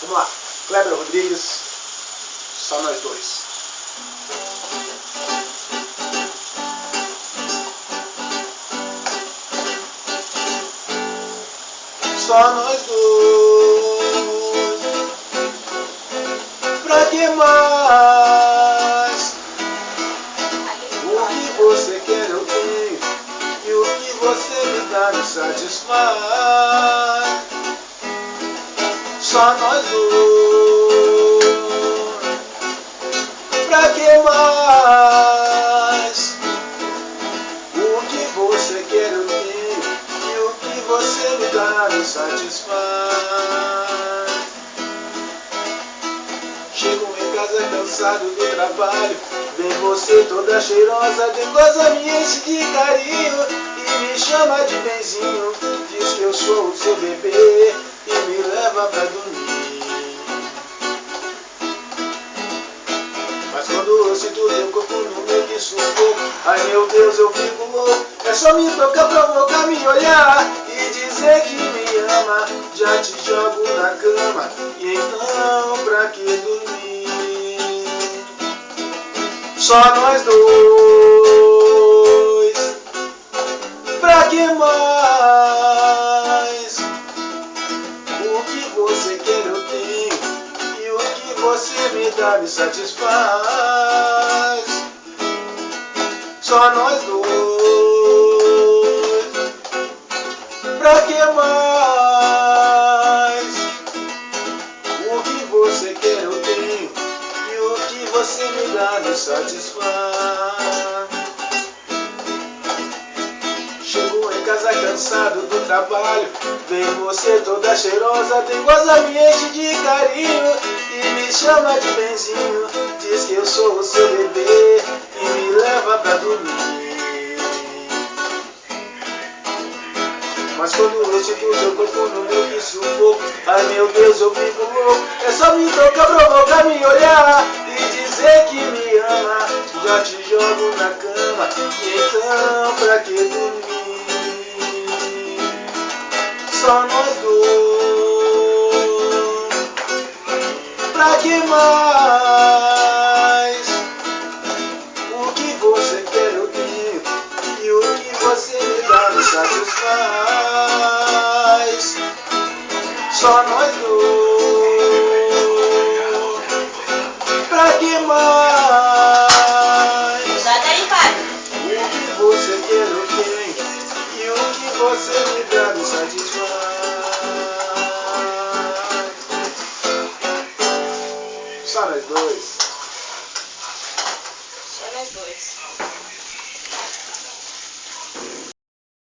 Vamos lá. Kleber Rodrigues, só nós dois. Só nós dois. Pra que mais? O que você quer eu tenho, e o que você me dá me satisfaz. Só nós dois. Pra que mais? O que você quer eu tenho, e o que você me dá me satisfaz. Chego em casa cansado do trabalho, vem você toda cheirosa, dengosa, me enche de carinho e me chama de benzinho. Diz que eu sou o seu bebê e me leva pra dormir. Mas quando eu sinto teu corpo no meu que sufoco, ai meu Deus, eu fico louco. É só me tocar, provocar, me olhar e dizer que me ama. Já te jogo na cama, e então pra que dormir? Só nós dois. Pra que mais? O que você quer eu tenho, e o que você me dá me satisfaz. Só nós dois. Pra que mais? O que você quer eu tenho, e o que você me dá me satisfaz. Chego em casa cansado do trabalho, vem você toda cheirosa, dengosa, me enche de carinho e me chama de benzinho. Diz que eu sou o seu bebê e me leva pra dormir. Mas quando eu sinto seu corpo no meu que sufoco, ai meu Deus, eu fico louco. É só me tocar, provocar, me olhar e dizer que me ama. Já te jogo na cama, e então pra que dormir? Só nós dois. Pra que mais? O que você quer eu tenho, e o que você me dá me satisfaz. Só nós dois. Pra que mais? O que você quer eu tenho, e o que você me dá me satisfaz. Só nós dois. Só nós dois.